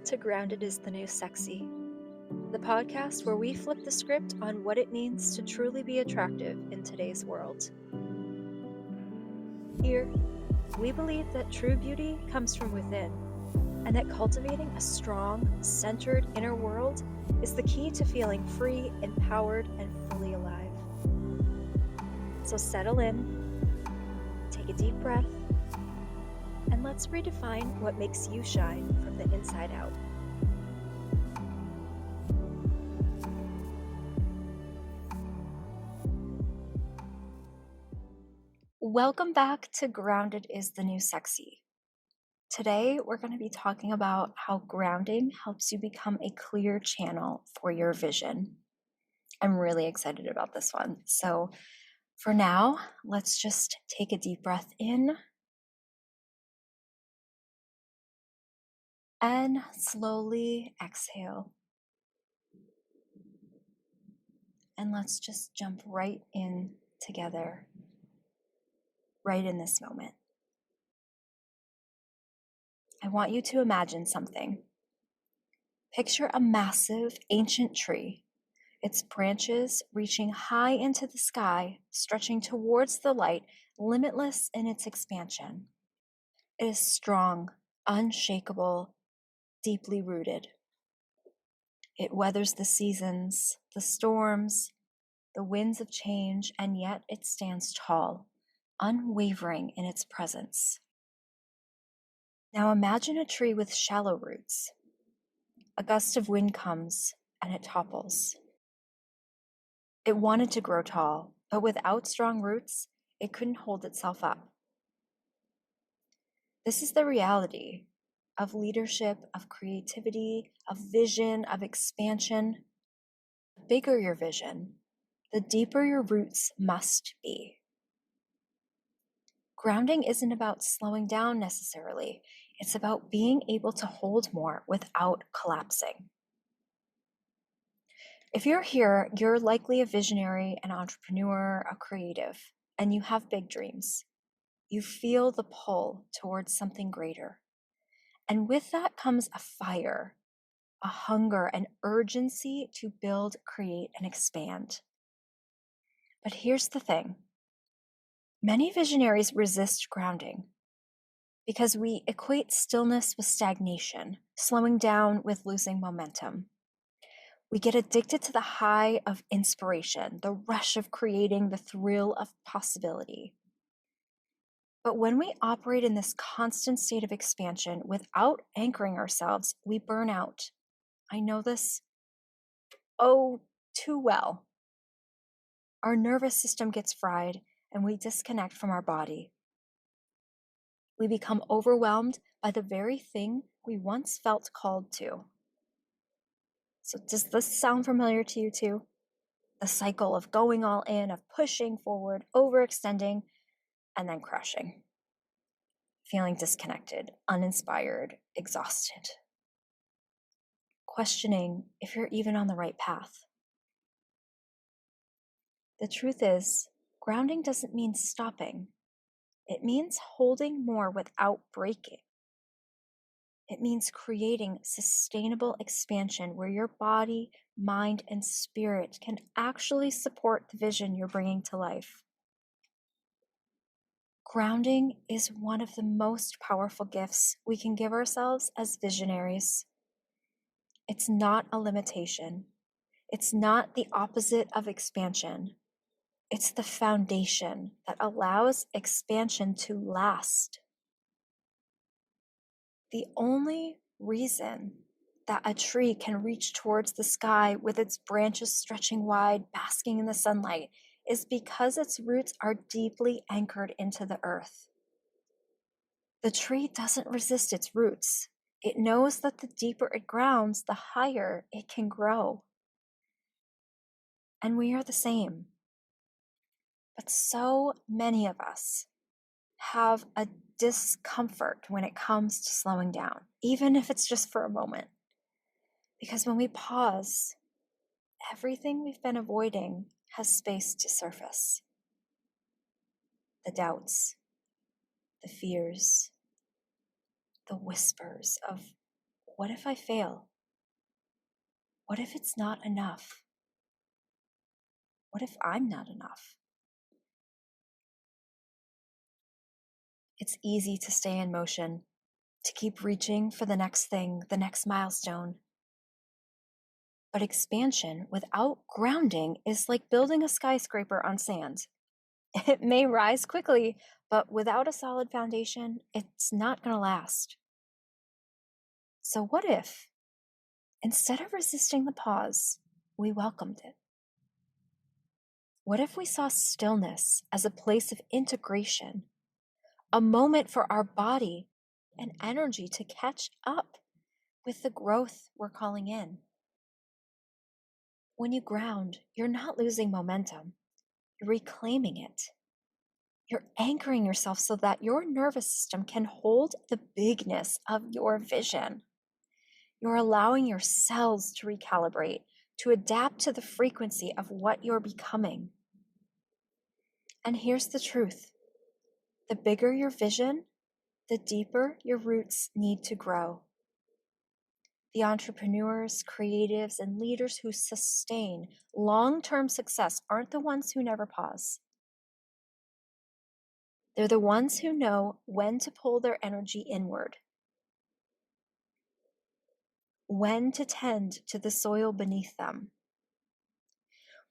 to Grounded is the New Sexy, the podcast where we flip the script on what it means to truly be attractive in today's world. Here, we believe that true beauty comes from within, and that cultivating a strong, centered inner world is the key to feeling free, empowered, and fully alive. So settle in, take a deep breath, and let's redefine what makes you shine from the inside out. Welcome back to Grounded is the New Sexy. Today, we're going to be talking about how grounding helps you become a clear channel for your vision. I'm really excited about this one. So for now, let's just take a deep breath in and slowly exhale. And let's just jump right in together, right in this moment. I want you to imagine something. Picture a massive ancient tree, its branches reaching high into the sky, stretching towards the light, limitless in its expansion. It is strong, unshakable, deeply rooted. It weathers the seasons, the storms, the winds of change, and yet it stands tall, unwavering in its presence. Now imagine a tree with shallow roots. A gust of wind comes and it topples. It wanted to grow tall, but without strong roots, it couldn't hold itself up. This is the reality of leadership, of creativity, of vision, of expansion. The bigger your vision, the deeper your roots must be. Grounding isn't about slowing down necessarily. It's about being able to hold more without collapsing. If you're here, you're likely a visionary, an entrepreneur, a creative, and you have big dreams. You feel the pull towards something greater. And with that comes a fire, a hunger, an urgency to build, create, and expand. But here's the thing. Many visionaries resist grounding because we equate stillness with stagnation, slowing down with losing momentum. We get addicted to the high of inspiration, the rush of creating, the thrill of possibility. But when we operate in this constant state of expansion without anchoring ourselves, we burn out. I know this too well. Our nervous system gets fried and we disconnect from our body. We become overwhelmed by the very thing we once felt called to. So does this sound familiar to you too? The cycle of going all in, of pushing forward, overextending, and then crashing. Feeling disconnected, uninspired, exhausted. Questioning if you're even on the right path. The truth is, grounding doesn't mean stopping. It means holding more without breaking. It means creating sustainable expansion where your body, mind, and spirit can actually support the vision you're bringing to life. Grounding is one of the most powerful gifts we can give ourselves as visionaries. It's not a limitation. It's not the opposite of expansion. It's the foundation that allows expansion to last. The only reason that a tree can reach towards the sky with its branches stretching wide, basking in the sunlight, is because its roots are deeply anchored into the earth. The tree doesn't resist its roots. It knows that the deeper it grounds, the higher it can grow. And we are the same. But so many of us have a discomfort when it comes to slowing down, even if it's just for a moment. Because when we pause, everything we've been avoiding has space to surface. The doubts, the fears, the whispers of what if I fail? What if it's not enough? What if I'm not enough? It's easy to stay in motion, to keep reaching for the next thing, the next milestone. But expansion without grounding is like building a skyscraper on sand. It may rise quickly, but without a solid foundation, it's not going to last. So, what if, instead of resisting the pause, we welcomed it? What if we saw stillness as a place of integration, a moment for our body and energy to catch up with the growth we're calling in? When you ground, you're not losing momentum, you're reclaiming it. You're anchoring yourself so that your nervous system can hold the bigness of your vision. You're allowing your cells to recalibrate, to adapt to the frequency of what you're becoming. And here's the truth: the bigger your vision, the deeper your roots need to grow. The entrepreneurs, creatives, and leaders who sustain long-term success aren't the ones who never pause. They're the ones who know when to pull their energy inward, when to tend to the soil beneath them,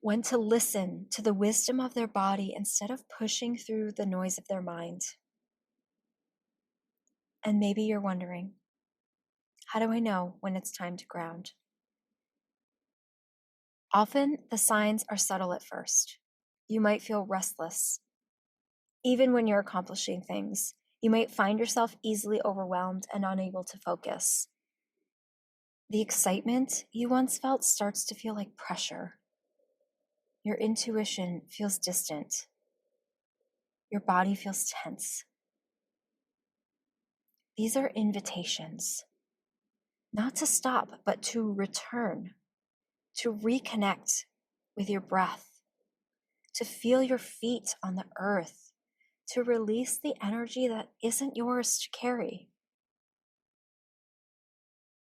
when to listen to the wisdom of their body instead of pushing through the noise of their mind. And maybe you're wondering, how do I know when it's time to ground? Often the signs are subtle at first. You might feel restless. Even when you're accomplishing things, you might find yourself easily overwhelmed and unable to focus. The excitement you once felt starts to feel like pressure. Your intuition feels distant. Your body feels tense. These are invitations, not to stop, but to return, to reconnect with your breath, to feel your feet on the earth, to release the energy that isn't yours to carry.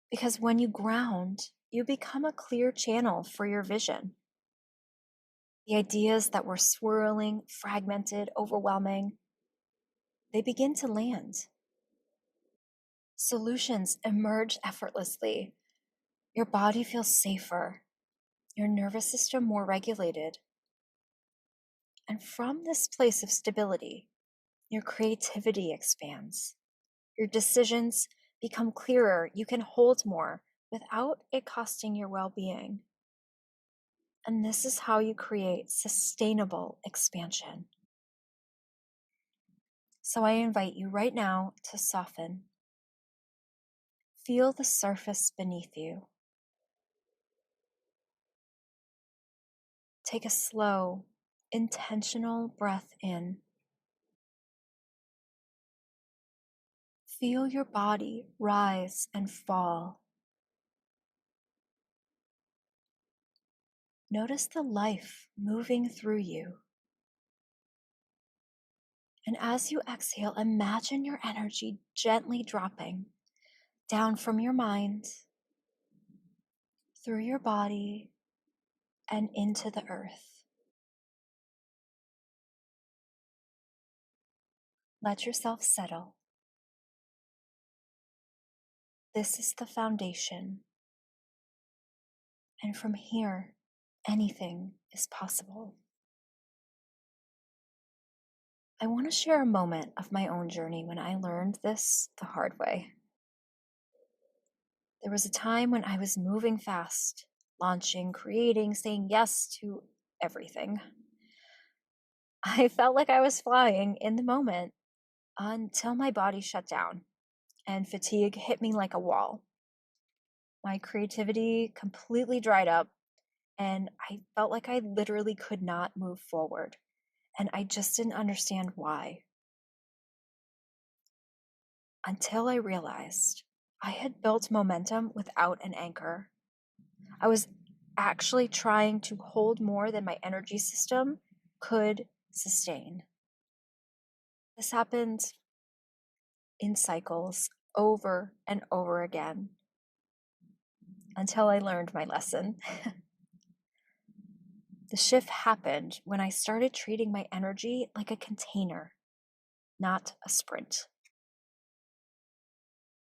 Because when you ground, you become a clear channel for your vision. The ideas that were swirling, fragmented, overwhelming, they begin to land. Solutions emerge effortlessly. Your body feels safer, your nervous system more regulated. And from this place of stability, your creativity expands. Your decisions become clearer. You can hold more without it costing your well-being. And this is how you create sustainable expansion. So I invite you right now to soften. Feel the surface beneath you. Take a slow, intentional breath in. Feel your body rise and fall. Notice the life moving through you. And as you exhale, imagine your energy gently dropping down from your mind, through your body, and into the earth. Let yourself settle. This is the foundation. And from here, anything is possible. I want to share a moment of my own journey when I learned this the hard way. There was a time when I was moving fast, launching, creating, saying yes to everything. I felt like I was flying in the moment until my body shut down and fatigue hit me like a wall. My creativity completely dried up, and I felt like I literally could not move forward. And I just didn't understand why. Until I realized I had built momentum without an anchor. I was actually trying to hold more than my energy system could sustain. This happened in cycles over and over again. until I learned my lesson. The shift happened when I started treating my energy like a container, not a sprint.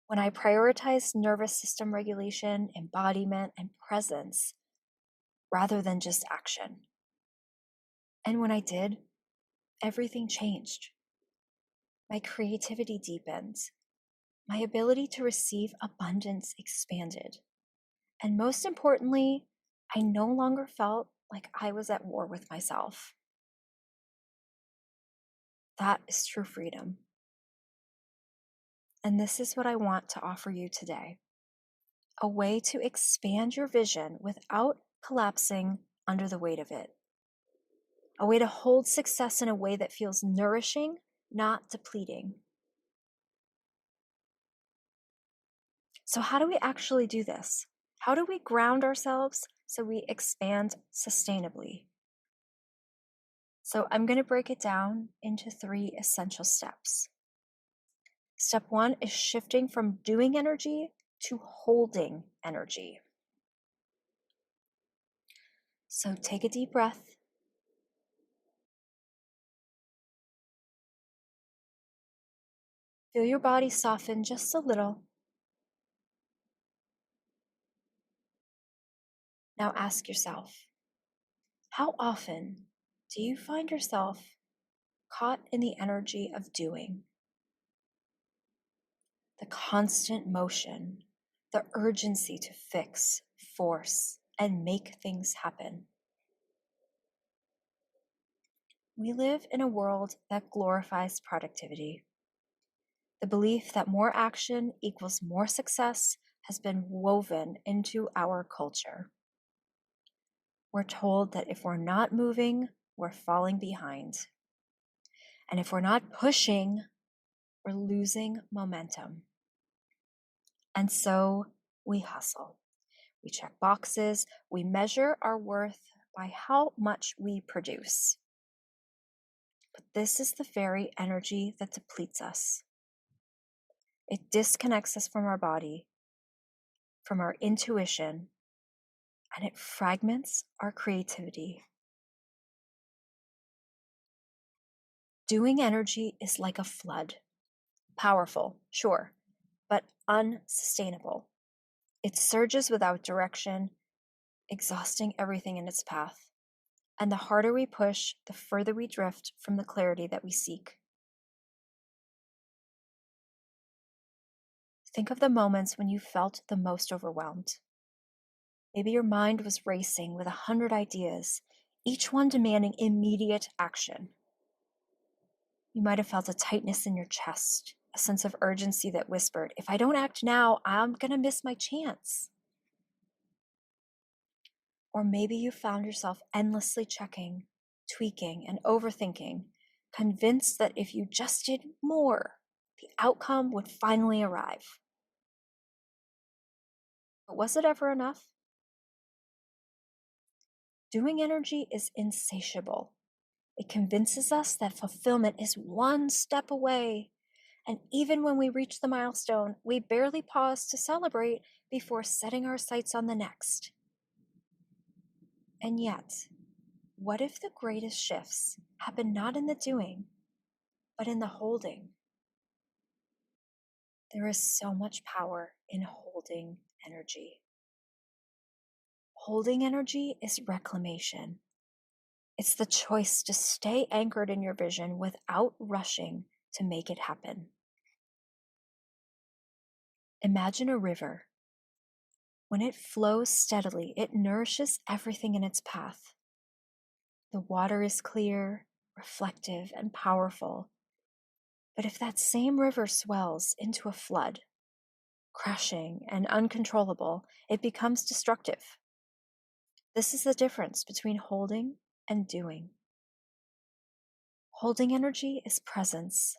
When I prioritized nervous system regulation, embodiment, and presence rather than just action. And when I did, everything changed. My creativity deepened. My ability to receive abundance expanded. And most importantly, I no longer felt like I was at war with myself. That is true freedom. And this is what I want to offer you today: a way to expand your vision without collapsing under the weight of it. A way to hold success in a way that feels nourishing, not depleting. So, how do we actually do this? How do we ground ourselves so we expand sustainably? So, I'm going to break it down into 3 essential steps. Step 1 is shifting from doing energy to holding energy. So, take a deep breath. Feel your body soften just a little. Now ask yourself, how often do you find yourself caught in the energy of doing? The constant motion, the urgency to fix, force, and make things happen. We live in a world that glorifies productivity. The belief that more action equals more success has been woven into our culture. We're told that if we're not moving, we're falling behind. And if we're not pushing, we're losing momentum. And so we hustle. We check boxes. We measure our worth by how much we produce. But this is the very energy that depletes us. It disconnects us from our body, from our intuition, and it fragments our creativity. Doing energy is like a flood. Powerful, sure, but unsustainable. It surges without direction, exhausting everything in its path. And the harder we push, the further we drift from the clarity that we seek. Think of the moments when you felt the most overwhelmed. Maybe your mind was racing with 100 ideas, each one demanding immediate action. You might have felt a tightness in your chest, a sense of urgency that whispered, if I don't act now, I'm going to miss my chance. Or maybe you found yourself endlessly checking, tweaking, and overthinking, convinced that if you just did more, the outcome would finally arrive. But was it ever enough? Doing energy is insatiable. It convinces us that fulfillment is one step away. And even when we reach the milestone, we barely pause to celebrate before setting our sights on the next. And yet, what if the greatest shifts happen not in the doing, but in the holding? There is so much power in holding energy. Holding energy is reclamation. It's the choice to stay anchored in your vision without rushing to make it happen. Imagine a river. When it flows steadily, it nourishes everything in its path. The water is clear, reflective, and powerful. But if that same river swells into a flood, crashing and uncontrollable, it becomes destructive. This is the difference between holding and doing. Holding energy is presence.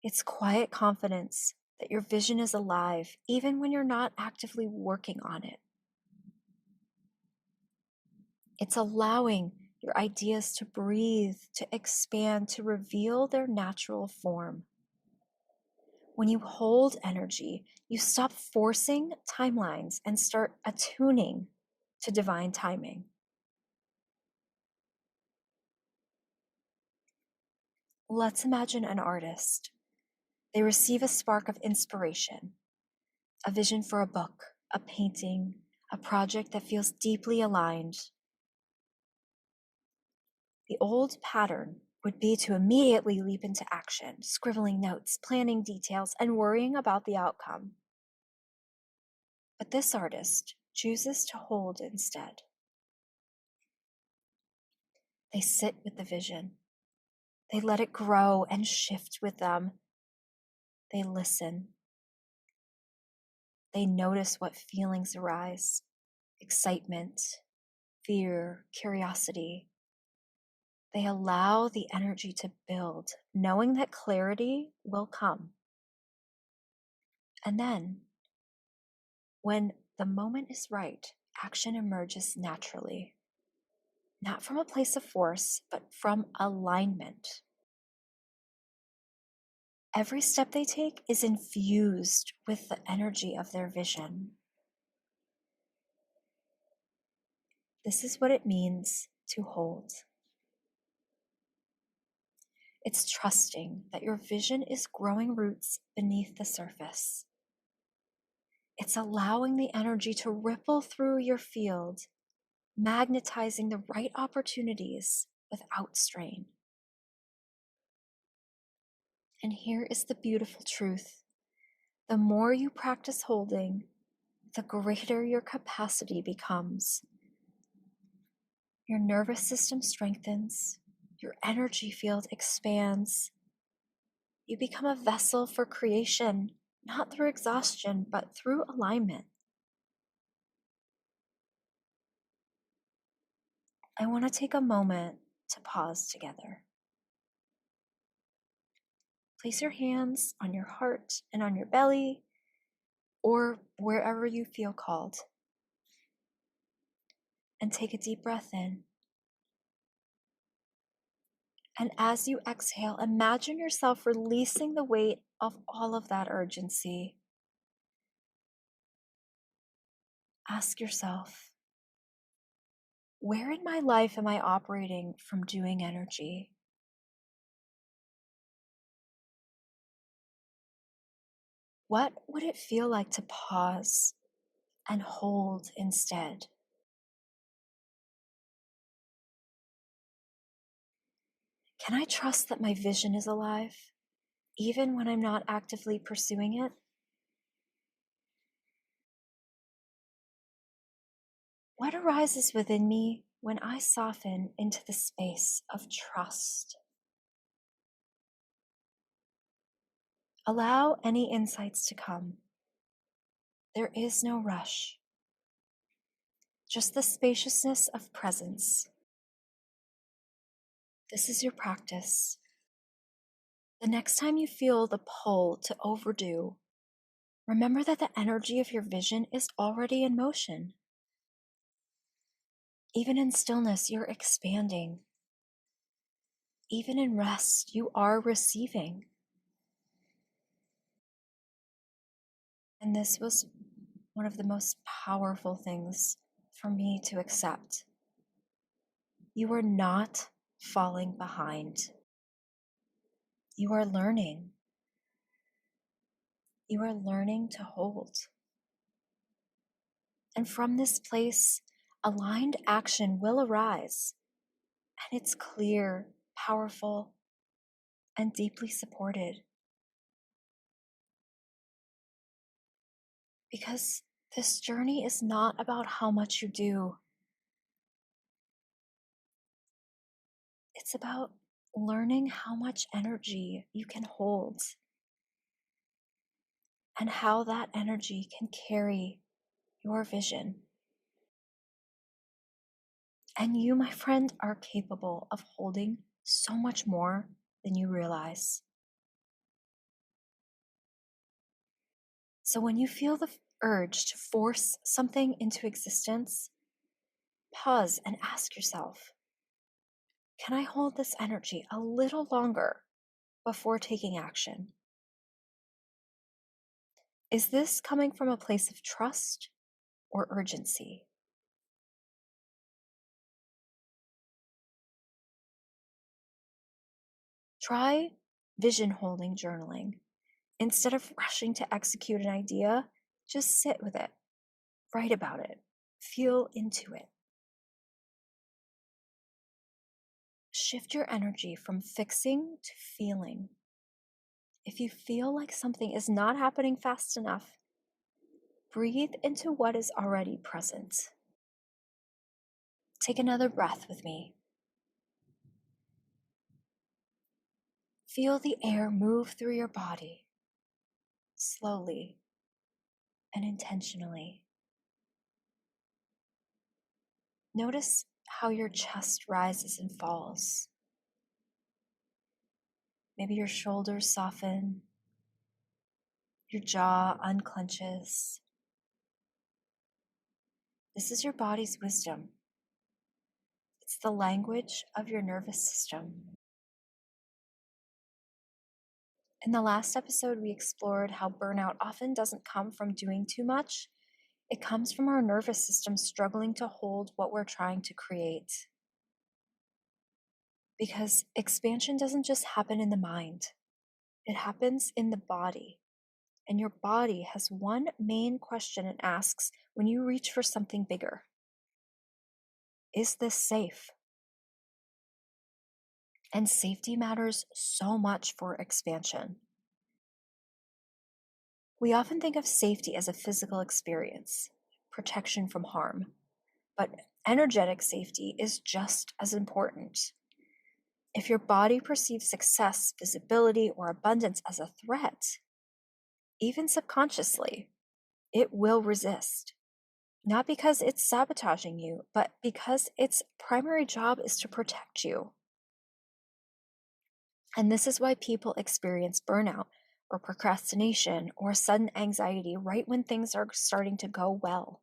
It's quiet confidence that your vision is alive, even when you're not actively working on it. It's allowing your ideas to breathe, to expand, to reveal their natural form. When you hold energy, you stop forcing timelines and start attuning to divine timing. Let's imagine an artist. They receive a spark of inspiration, a vision for a book, a painting, a project that feels deeply aligned. The old pattern would be to immediately leap into action, scribbling notes, planning details, and worrying about the outcome. But this artist chooses to hold instead. They sit with the vision. They let it grow and shift with them. They listen. They notice what feelings arise: excitement, fear, curiosity. They allow the energy to build, knowing that clarity will come. And then, when the moment is right, action emerges naturally, not from a place of force, but from alignment. Every step they take is infused with the energy of their vision. This is what it means to hold. It's trusting that your vision is growing roots beneath the surface. It's allowing the energy to ripple through your field, magnetizing the right opportunities without strain. And here is the beautiful truth. The more you practice holding, the greater your capacity becomes. Your nervous system strengthens, your energy field expands. You become a vessel for creation, not through exhaustion, but through alignment. I want to take a moment to pause together. Place your hands on your heart and on your belly, or wherever you feel called. And take a deep breath in. And as you exhale, imagine yourself releasing the weight of all of that urgency. Ask yourself, where in my life am I operating from doing energy? What would it feel like to pause and hold instead? Can I trust that my vision is alive, even when I'm not actively pursuing it? What arises within me when I soften into the space of trust? Allow any insights to come. There is no rush, just the spaciousness of presence. This is your practice. The next time you feel the pull to overdo, remember that the energy of your vision is already in motion. Even in stillness, you're expanding. Even in rest, you are receiving. And this was one of the most powerful things for me to accept. You are not falling behind. You are learning. You are learning to hold. And from this place, aligned action will arise. And it's clear, powerful, and deeply supported. Because this journey is not about how much you do. It's about learning how much energy you can hold and how that energy can carry your vision. And you, my friend, are capable of holding so much more than you realize. So when you feel the urge to force something into existence, pause and ask yourself, can I hold this energy a little longer before taking action? Is this coming from a place of trust or urgency? Try vision holding journaling. Instead of rushing to execute an idea, just sit with it, write about it, feel into it. Shift your energy from fixing to feeling. If you feel like something is not happening fast enough, breathe into what is already present. Take another breath with me. Feel the air move through your body, slowly and intentionally. Notice how your chest rises and falls. Maybe your shoulders soften, your jaw unclenches. This is your body's wisdom. It's the language of your nervous system. In the last episode, we explored how burnout often doesn't come from doing too much. It comes from our nervous system struggling to hold what we're trying to create. Because expansion doesn't just happen in the mind, it happens in the body. And your body has one main question it asks when you reach for something bigger. Is this safe? And safety matters so much for expansion. We often think of safety as a physical experience, protection from harm, but energetic safety is just as important. If your body perceives success, visibility, or abundance as a threat, even subconsciously, it will resist. Not because it's sabotaging you, but because its primary job is to protect you. And this is why people experience burnout or procrastination or sudden anxiety right when things are starting to go well.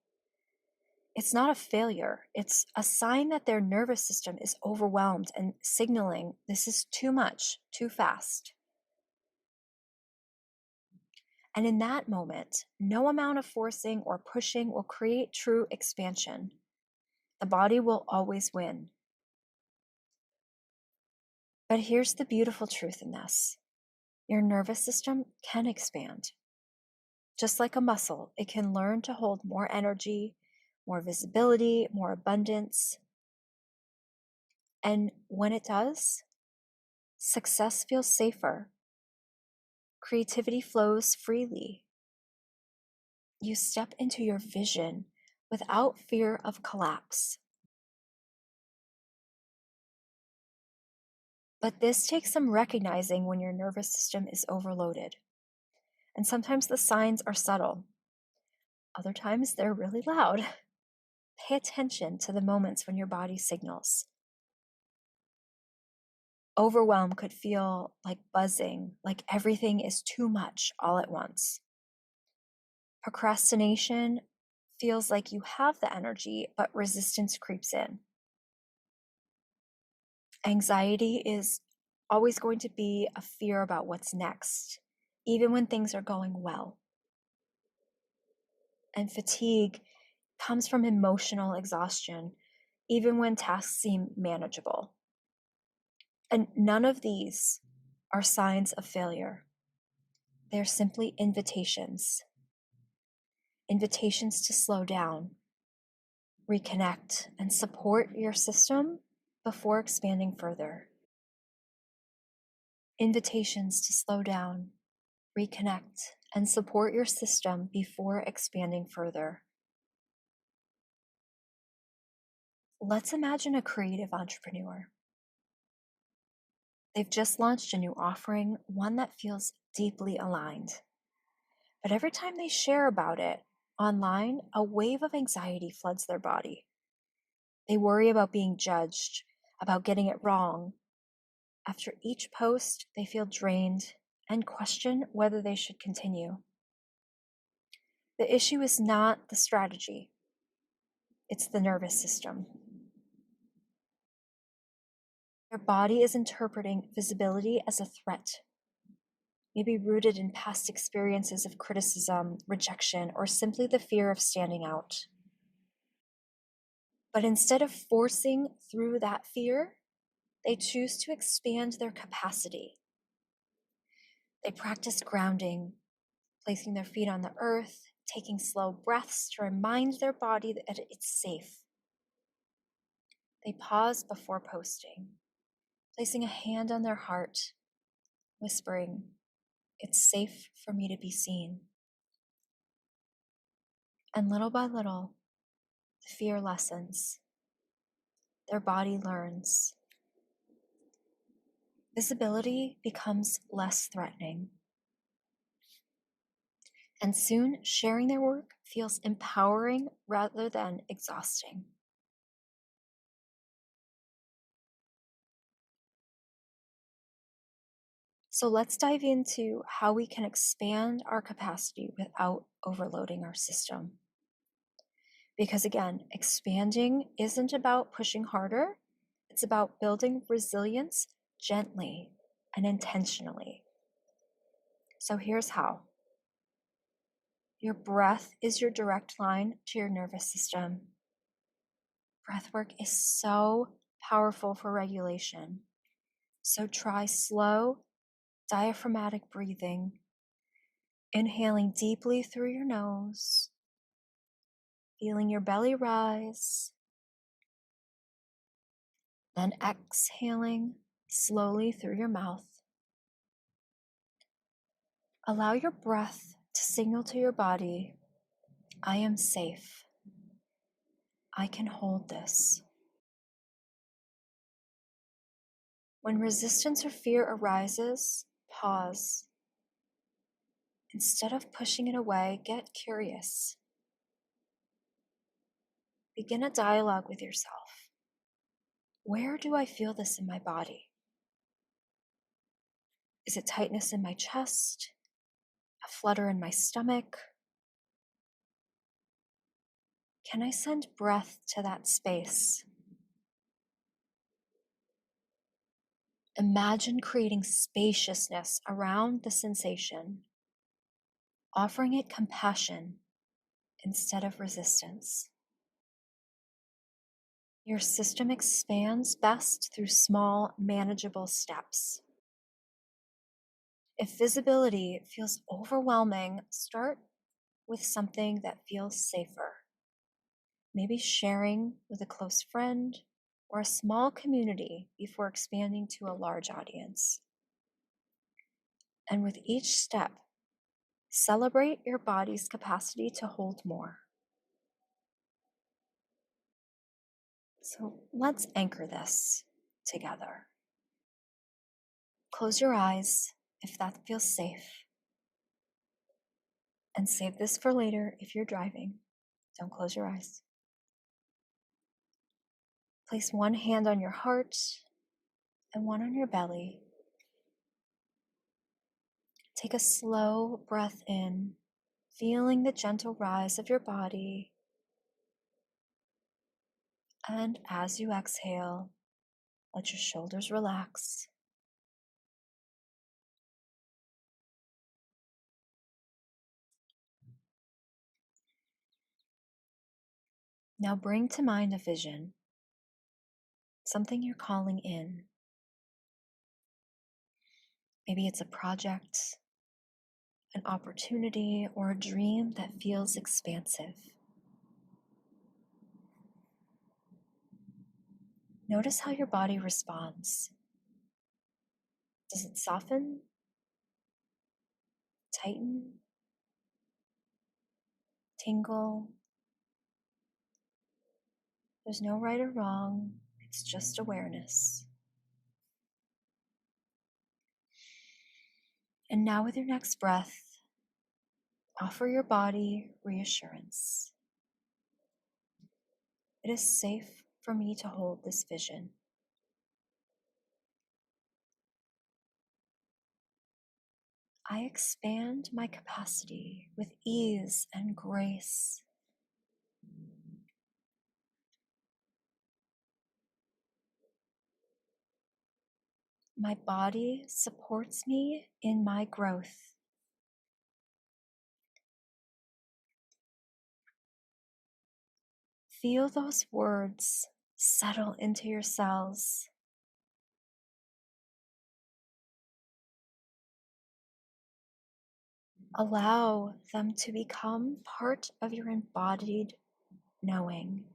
It's not a failure. It's a sign that their nervous system is overwhelmed and signaling this is too much, too fast. And in that moment, no amount of forcing or pushing will create true expansion. The body will always win. But here's the beautiful truth in this. Your nervous system can expand. Just like a muscle, it can learn to hold more energy, more visibility, more abundance. And when it does, success feels safer. Creativity flows freely. You step into your vision without fear of collapse. But this takes some recognizing when your nervous system is overloaded. And sometimes the signs are subtle. Other times they're really loud. Pay attention to the moments when your body signals. Overwhelm could feel like buzzing, like everything is too much all at once. Procrastination feels like you have the energy, but resistance creeps in. Anxiety is always going to be a fear about what's next, even when things are going well. And fatigue comes from emotional exhaustion, even when tasks seem manageable. And none of these are signs of failure. They're simply invitations. Invitations to slow down, reconnect, and support your system before expanding further. Invitations to slow down, reconnect, and support your system before expanding further. Let's imagine a creative entrepreneur. They've just launched a new offering, one that feels deeply aligned. But every time they share about it online, a wave of anxiety floods their body. They worry about being judged, about getting it wrong. After each post, they feel drained and question whether they should continue. The issue is not the strategy, it's the nervous system. Their body is interpreting visibility as a threat. maybe rooted in past experiences of criticism, rejection, or simply the fear of standing out. But instead of forcing through that fear, they choose to expand their capacity. They practice grounding, placing their feet on the earth, taking slow breaths to remind their body that it's safe. They pause before posting, placing a hand on their heart, whispering, "It's safe for me to be seen." And little by little, the fear lessens. Their body learns. Visibility becomes less threatening. And soon, sharing their work feels empowering rather than exhausting. So let's dive into how we can expand our capacity without overloading our system. Because again, expanding isn't about pushing harder, it's about building resilience gently and intentionally. So here's how. Your breath is your direct line to your nervous system. Breathwork is so powerful for regulation. So try slow, diaphragmatic breathing, inhaling deeply through your nose, feeling your belly rise, then exhaling slowly through your mouth. Allow your breath to signal to your body, "I am safe. I can hold this." When resistance or fear arises, pause. Instead of pushing it away, get curious. Begin a dialogue with yourself. Where do I feel this in my body? Is it tightness in my chest? A flutter in my stomach? Can I send breath to that space? Imagine creating spaciousness around the sensation, offering it compassion instead of resistance. Your system expands best through small, manageable steps. If visibility feels overwhelming, start with something that feels safer. Maybe sharing with a close friend or a small community before expanding to a large audience. And with each step, celebrate your body's capacity to hold more. So let's anchor this together. Close your eyes if that feels safe. And save this for later if you're driving. Don't close your eyes. Place one hand on your heart and one on your belly. Take a slow breath in, feeling the gentle rise of your body. And as you exhale, let your shoulders relax. Now bring to mind a vision, something you're calling in. Maybe it's a project, an opportunity, or a dream that feels expansive. Notice how your body responds. Does it soften, tighten, tingle? There's no right or wrong, it's just awareness. And now with your next breath, offer your body reassurance. It is safe for me to hold this vision. I expand my capacity with ease and grace. My body supports me in my growth. Feel those words settle into your cells. Allow them to become part of your embodied knowing.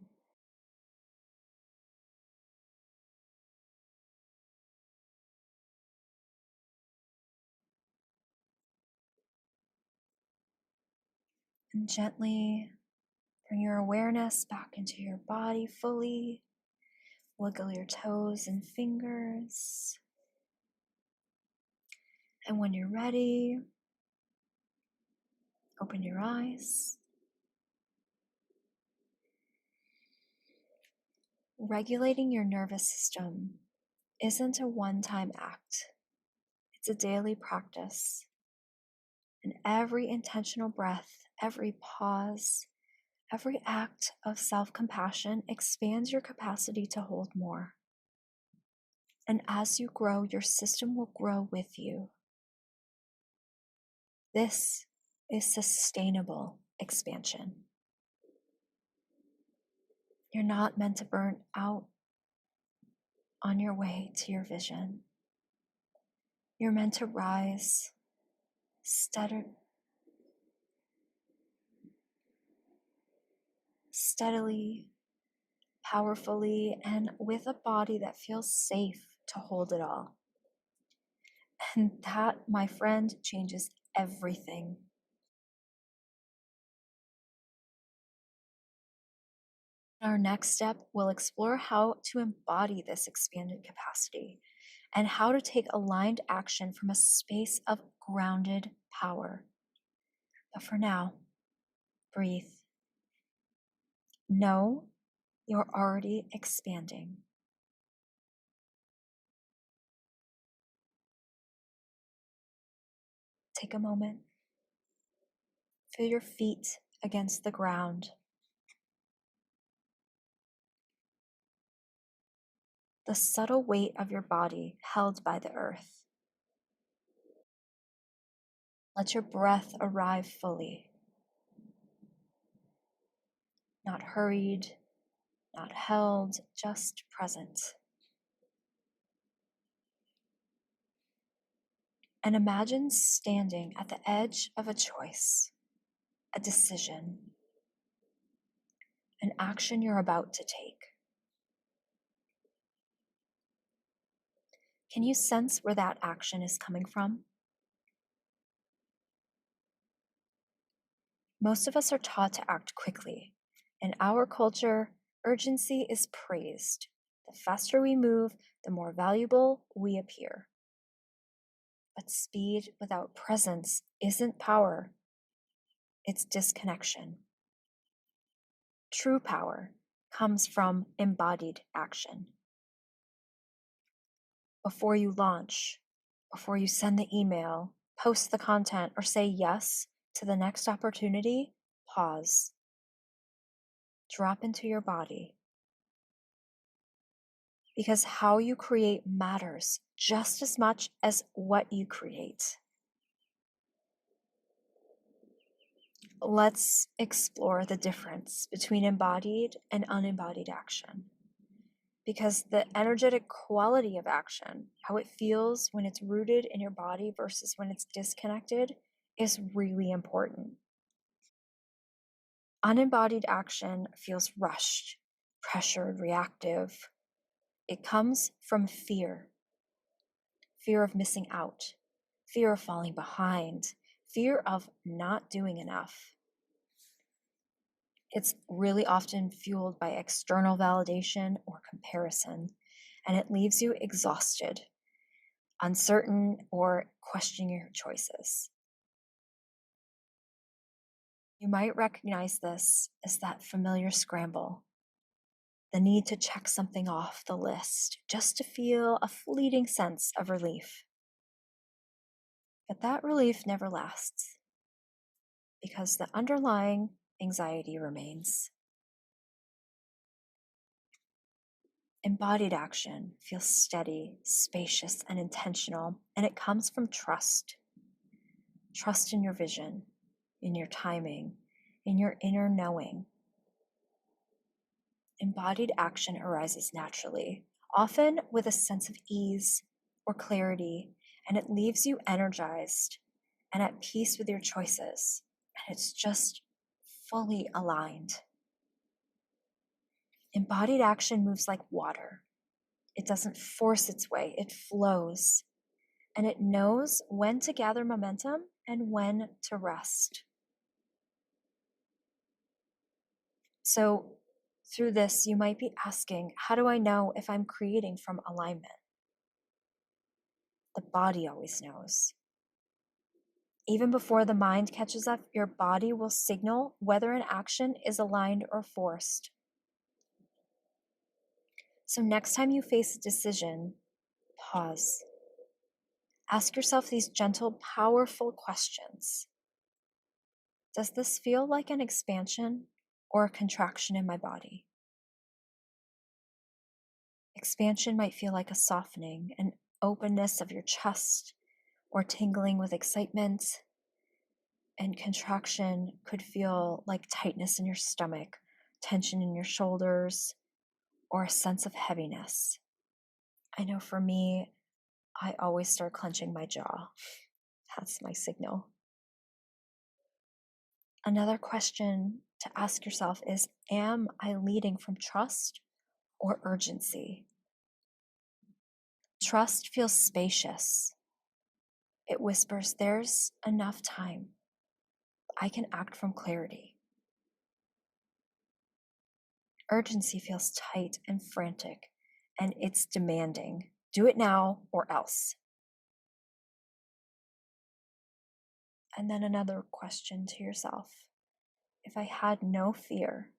And gently bring your awareness back into your body fully. Wiggle your toes and fingers. And when you're ready, open your eyes. Regulating your nervous system isn't a one-time act. It's a daily practice. And every intentional breath, every pause, every act of self-compassion expands your capacity to hold more. And as you grow, your system will grow with you. This is sustainable expansion. You're not meant to burn out on your way to your vision. You're meant to rise steadily, powerfully, and with a body that feels safe to hold it all. And that, my friend, changes everything. In our next step, we'll explore how to embody this expanded capacity and how to take aligned action from a space of grounded power. But for now, breathe. Know you're already expanding. Take a moment. Feel your feet against the ground. The subtle weight of your body held by the earth. Let your breath arrive fully. Not hurried, not held, just present. And imagine standing at the edge of a choice, a decision, an action you're about to take. Can you sense where that action is coming from? Most of us are taught to act quickly. In our culture, urgency is praised. The faster we move, the more valuable we appear. But speed without presence isn't power, it's disconnection. True power comes from embodied action. Before you launch, before you send the email, post the content, or say yes to the next opportunity, pause. Drop into your body. Because how you create matters just as much as what you create. Let's explore the difference between embodied and unembodied action. Because the energetic quality of action, how it feels when it's rooted in your body versus when it's disconnected, is really important. Unembodied action feels rushed, pressured, reactive. It comes from fear of missing out, fear of falling behind, fear of not doing enough. It's really often fueled by external validation or comparison, and it leaves you exhausted, uncertain, or questioning your choices. You might recognize this as that familiar scramble, the need to check something off the list just to feel a fleeting sense of relief. But that relief never lasts because the underlying anxiety remains. Embodied action feels steady, spacious, and intentional, and it comes from trust. Trust in your vision, in your timing, in your inner knowing. Embodied action arises naturally, often with a sense of ease or clarity, and it leaves you energized and at peace with your choices, and it's just fully aligned. Embodied action moves like water. It doesn't force its way, it flows, and it knows when to gather momentum and when to rest. So, through this, you might be asking, how do I know if I'm creating from alignment? The body always knows. Even before the mind catches up, your body will signal whether an action is aligned or forced. So next time you face a decision, pause. Ask yourself these gentle, powerful questions. Does this feel like an expansion or a contraction in my body? Expansion might feel like a softening, an openness of your chest, or tingling with excitement. And contraction could feel like tightness in your stomach, tension in your shoulders, or a sense of heaviness. I know for me, I always start clenching my jaw. That's my signal. Another question to ask yourself is, am I leading from trust or urgency? Trust feels spacious. It whispers, there's enough time. I can act from clarity. Urgency feels tight and frantic, and it's demanding. Do it now or else. And then another question to yourself. If I had no fear,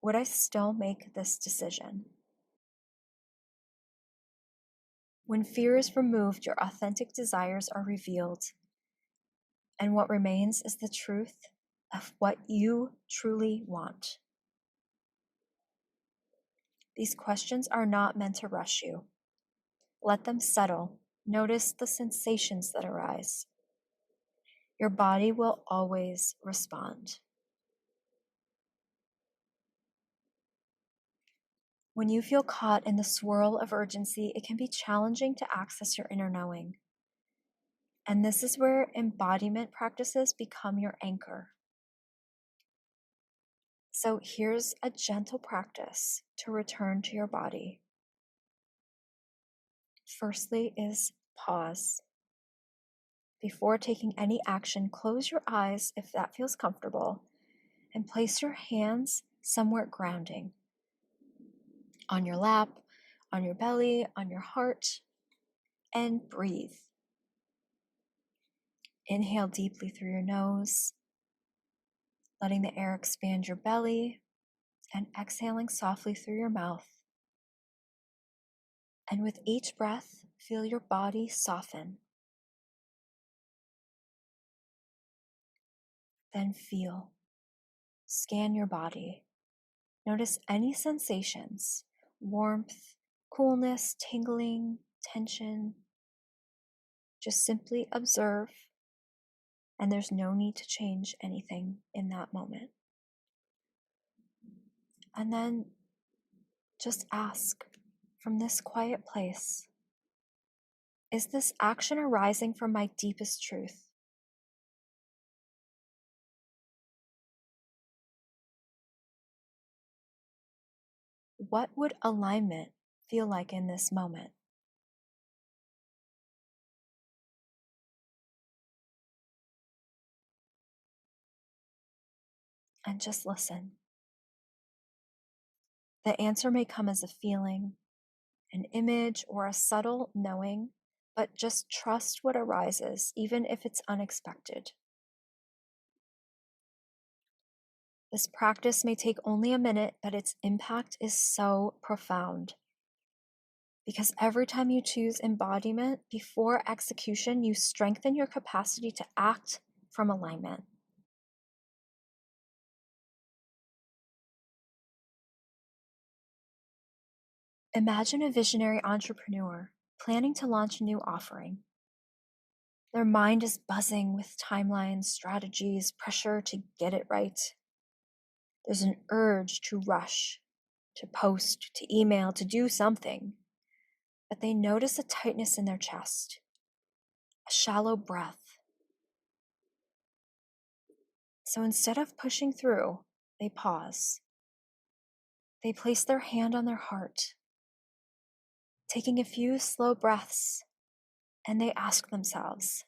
would I still make this decision? When fear is removed, your authentic desires are revealed, and what remains is the truth of what you truly want. These questions are not meant to rush you. Let them settle. Notice the sensations that arise. Your body will always respond. When you feel caught in the swirl of urgency, it can be challenging to access your inner knowing. And this is where embodiment practices become your anchor. So here's a gentle practice to return to your body. Firstly is pause. Before taking any action, close your eyes if that feels comfortable, and place your hands somewhere grounding. On your lap, on your belly, on your heart, and breathe. Inhale deeply through your nose, letting the air expand your belly, and exhaling softly through your mouth. And with each breath, feel your body soften. Then feel. Scan your body. Notice any sensations, warmth, coolness, tingling, tension. Just simply observe, and there's no need to change anything in that moment. And then just ask from this quiet place, is this action arising from my deepest truth? What would alignment feel like in this moment? And just listen. The answer may come as a feeling, an image, or a subtle knowing, but just trust what arises, even if it's unexpected. This practice may take only a minute, but its impact is so profound. Because every time you choose embodiment before execution, you strengthen your capacity to act from alignment. Imagine a visionary entrepreneur planning to launch a new offering. Their mind is buzzing with timelines, strategies, pressure to get it right. There's an urge to rush, to post, to email, to do something. But they notice a tightness in their chest, a shallow breath. So instead of pushing through, they pause. They place their hand on their heart, taking a few slow breaths, and they ask themselves,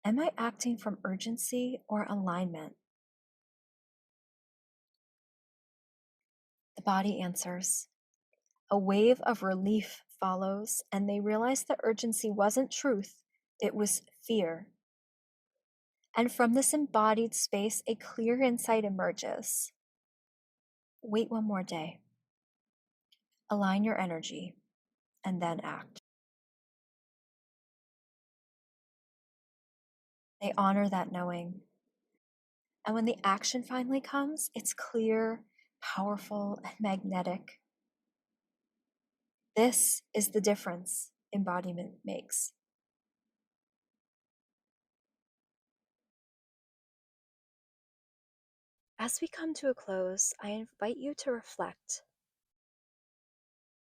am I acting from urgency or alignment? The body answers. A wave of relief follows, and they realize the urgency wasn't truth, it was fear. And from this embodied space, a clear insight emerges. Wait one more day. Align your energy, and then act. They honor that knowing. And when the action finally comes, it's clear, powerful, and magnetic. This is the difference embodiment makes. As we come to a close, I invite you to reflect.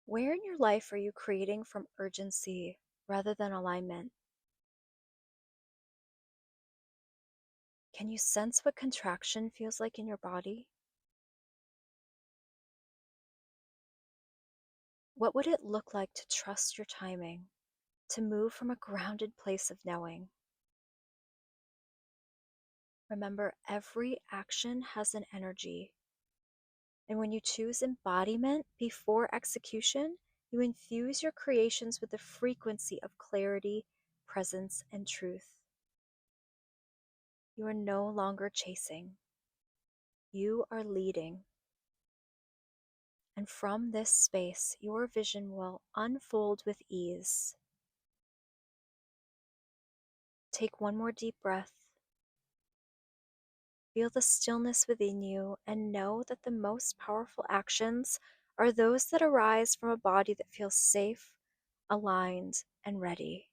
Where in your life are you creating from urgency rather than alignment? Can you sense what contraction feels like in your body? What would it look like to trust your timing, to move from a grounded place of knowing? Remember, every action has an energy. And when you choose embodiment before execution, you infuse your creations with the frequency of clarity, presence, and truth. You are no longer chasing. You are leading. And from this space, your vision will unfold with ease. Take one more deep breath. Feel the stillness within you and know that the most powerful actions are those that arise from a body that feels safe, aligned, and ready.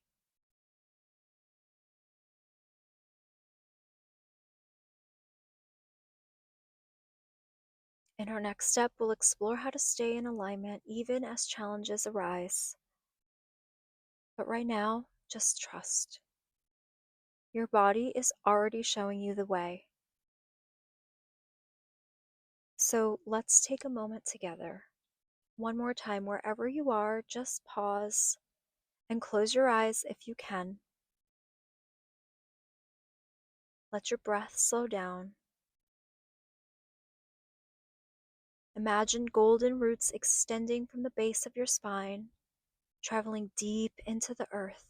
In our next step, we'll explore how to stay in alignment even as challenges arise. But right now, just trust. Your body is already showing you the way. So let's take a moment together. One more time, wherever you are, just pause and close your eyes if you can. Let your breath slow down. Imagine golden roots extending from the base of your spine, traveling deep into the earth.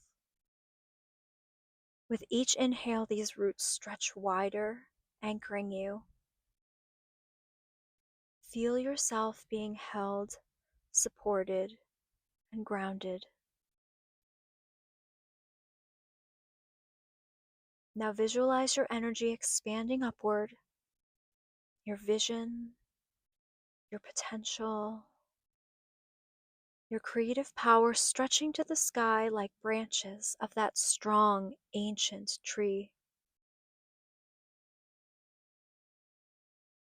With each inhale, these roots stretch wider, anchoring you. Feel yourself being held, supported, and grounded. Now visualize your energy expanding upward, your vision, your potential, your creative power stretching to the sky like branches of that strong, ancient tree.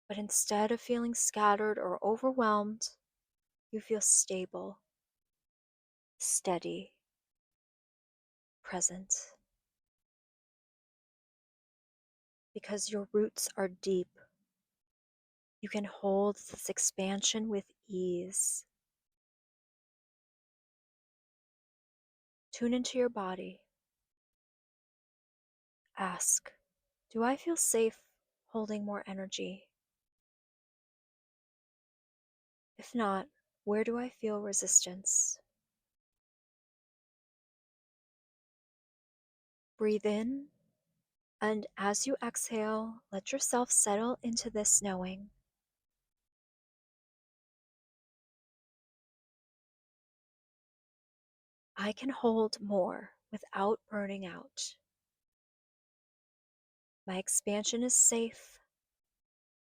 But instead of feeling scattered or overwhelmed, you feel stable, steady, present. Because your roots are deep, you can hold this expansion with ease. Tune into your body. Ask, do I feel safe holding more energy? If not, where do I feel resistance? Breathe in, and as you exhale, let yourself settle into this knowing. I can hold more without burning out. My expansion is safe.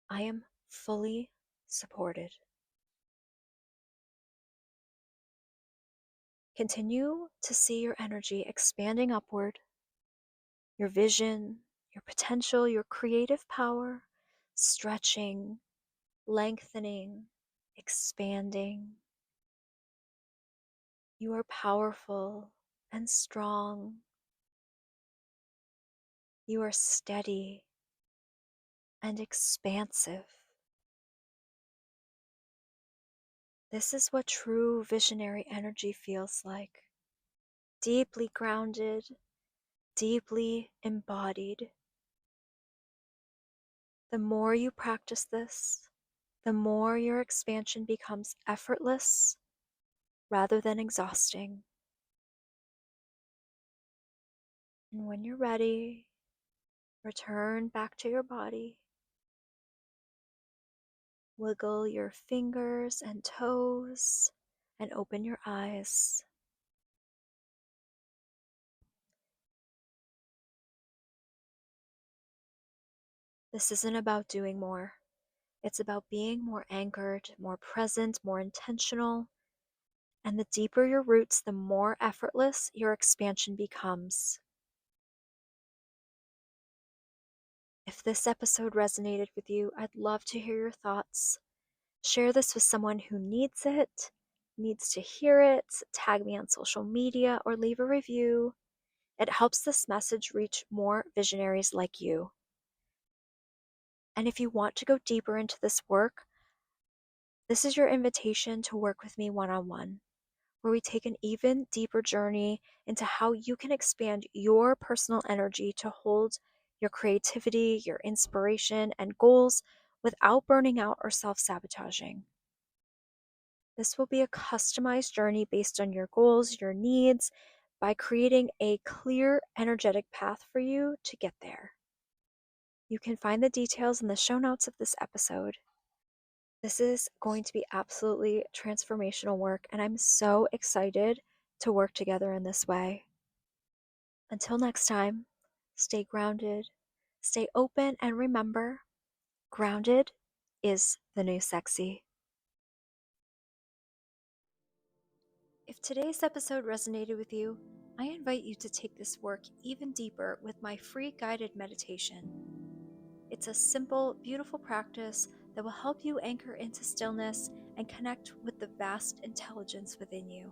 I am fully supported. Continue to see your energy expanding upward, your vision, your potential, your creative power stretching, lengthening, expanding. You are powerful and strong. You are steady and expansive. This is what true visionary energy feels like. Deeply grounded, deeply embodied. The more you practice this, the more your expansion becomes effortless rather than exhausting. And when you're ready, return back to your body. Wiggle your fingers and toes and open your eyes. This isn't about doing more. It's about being more anchored, more present, more intentional. And the deeper your roots, the more effortless your expansion becomes. If this episode resonated with you, I'd love to hear your thoughts. Share this with someone who needs it, needs to hear it. Tag me on social media or leave a review. It helps this message reach more visionaries like you. And if you want to go deeper into this work, this is your invitation to work with me one-on-one, where we take an even deeper journey into how you can expand your personal energy to hold your creativity, your inspiration, and goals without burning out or self-sabotaging. This will be a customized journey based on your goals, your needs, by creating a clear, energetic path for you to get there. You can find the details in the show notes of this episode. This is going to be absolutely transformational work, and I'm so excited to work together in this way. Until next time, stay grounded, stay open, and remember, grounded is the new sexy. If today's episode resonated with you, I invite you to take this work even deeper with my free guided meditation. It's a simple, beautiful practice that will help you anchor into stillness and connect with the vast intelligence within you.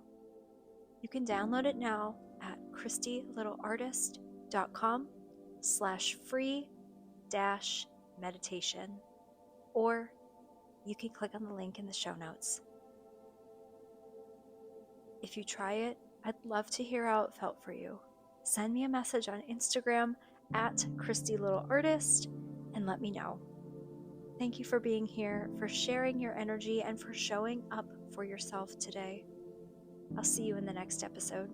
You can download it now at christylittleartist.com/free-meditation, or you can click on the link in the show notes. If you try it, I'd love to hear how it felt for you. Send me a message on Instagram at christylittleartist and let me know. Thank you for being here, for sharing your energy, and for showing up for yourself today. I'll see you in the next episode.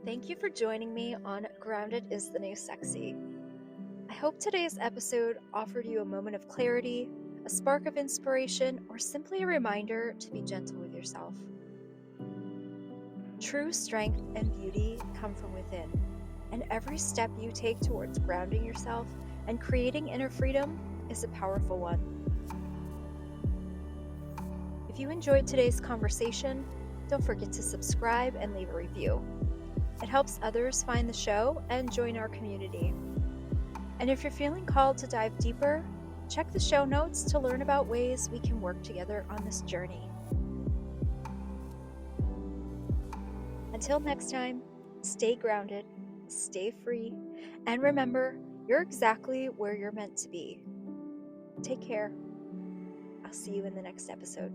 Thank you for joining me on Grounded is the New Sexy. I hope today's episode offered you a moment of clarity, a spark of inspiration, or simply a reminder to be gentle with yourself. True strength and beauty come from within, and every step you take towards grounding yourself and creating inner freedom is a powerful one. If you enjoyed today's conversation, don't forget to subscribe and leave a review. It helps others find the show and join our community. And if you're feeling called to dive deeper, check the show notes to learn about ways we can work together on this journey. Until next time, stay grounded, stay free, and remember, you're exactly where you're meant to be. Take care. I'll see you in the next episode.